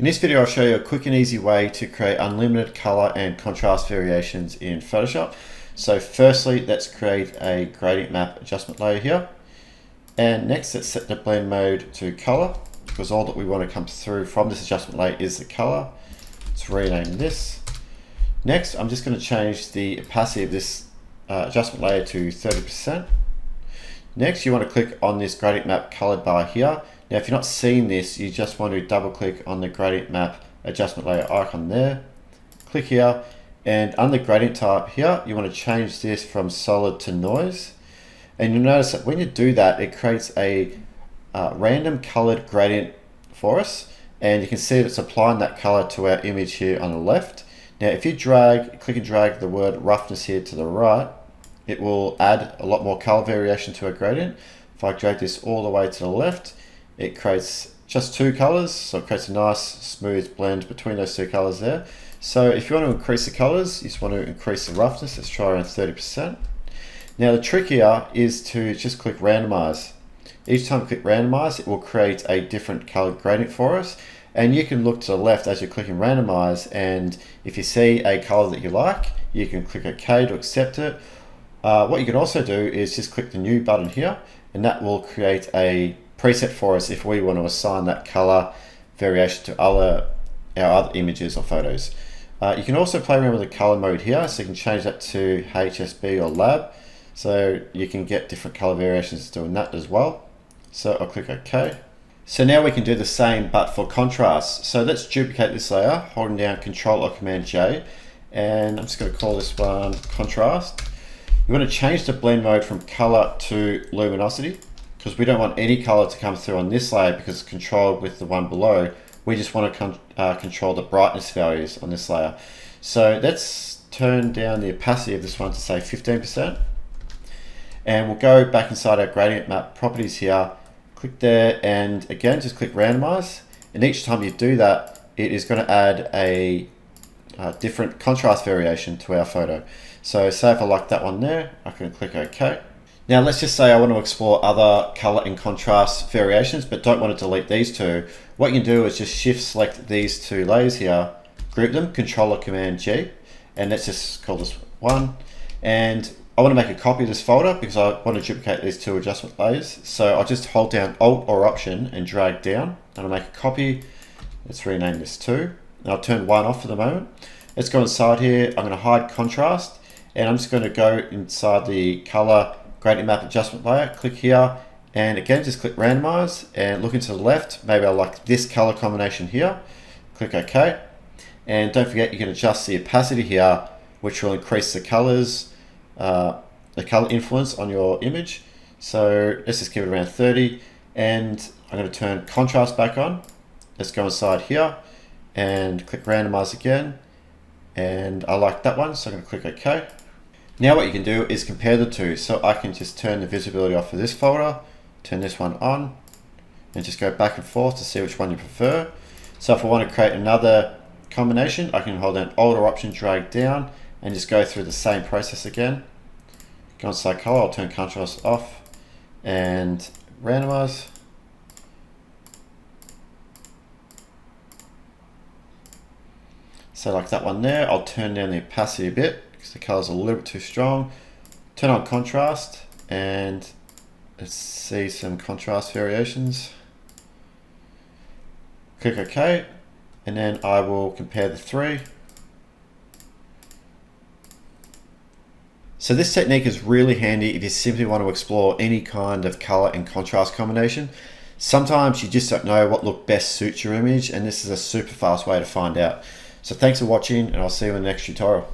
In this video, I'll show you a quick and easy way to create unlimited color and contrast variations in Photoshop. So firstly, let's create a gradient map adjustment layer here. And next, let's set the blend mode to color, because all that we want to come through from this adjustment layer is the color. Let's rename this. Next, I'm just going to change the opacity of this adjustment layer to 30%. Next, you want to click on this gradient map colored bar here. Now, if you're not seeing this, you just want to double click on the gradient map adjustment layer icon there. Click here, and under gradient type here, you want to change this from solid to noise. And you'll notice that when you do that, it creates a random colored gradient for us. And you can see that it's applying that color to our image here on the left. Now, if you click and drag the word roughness here to the right, it will add a lot more color variation to our gradient. If I drag this all the way to the left, it creates just two colors, so it creates a nice smooth blend between those two colors there. So if you want to increase the colors, you just want to increase the roughness. Let's try around 30%. Now the trick here is to just click randomize. Each time you click randomize, it will create a different colored gradient for us. And you can look to the left as you're clicking randomize, and if you see a color that you like, you can click OK to accept it. What you can also do is just click the new button here, and that will create a preset for us if we want to assign that color variation to our other images or photos. You can also play around with the color mode here, so you can change that to HSB or lab, so you can get different color variations doing that as well. So I'll click OK. So now we can do the same but for contrast. So let's duplicate this layer, holding down Control or Command J, and I'm just going to call this one contrast. You want to change the blend mode from color to luminosity, because we don't want any color to come through on this layer because it's controlled with the one below. We just want to control the brightness values on this layer. So let's turn down the opacity of this one to say 15%. And we'll go back inside our gradient map properties here, click there, and again, just click randomize. And each time you do that, it is going to add a different contrast variation to our photo. So say if I like that one there, I can click OK. Now let's just say I want to explore other color and contrast variations, but don't want to delete these two. What you can do is just shift select these two layers here, group them, Control or Command G, and let's just call this one. And I want to make a copy of this folder because I want to duplicate these two adjustment layers. So I'll just hold down Alt or Option and drag down, and I'll make a copy. Let's rename this too. And I'll turn one off for the moment. Let's go inside here. I'm going to hide contrast, and I'm just going to go inside the color gradient map adjustment layer, click here, and again just click randomize and look into the left. Maybe I like this color combination here, click OK. And don't forget you can adjust the opacity here, which will increase the colors, the color influence on your image. So let's just give it around 30, and I'm going to turn contrast back on. Let's go inside here and click randomize again, and I like that one, so I'm going to click OK. Now what you can do is compare the two. So I can just turn the visibility off for this folder, turn this one on, and just go back and forth to see which one you prefer. So if I want to create another combination, I can hold down Alt or Option, drag down, and just go through the same process again. Go inside color, I'll turn contrast off and randomize. So like that one there, I'll turn down the opacity a bit because the color's a little bit too strong. Turn on contrast, and let's see some contrast variations. Click OK, and then I will compare the three. So this technique is really handy if you simply want to explore any kind of color and contrast combination. Sometimes you just don't know what look best suits your image, and this is a super fast way to find out. So thanks for watching, and I'll see you in the next tutorial.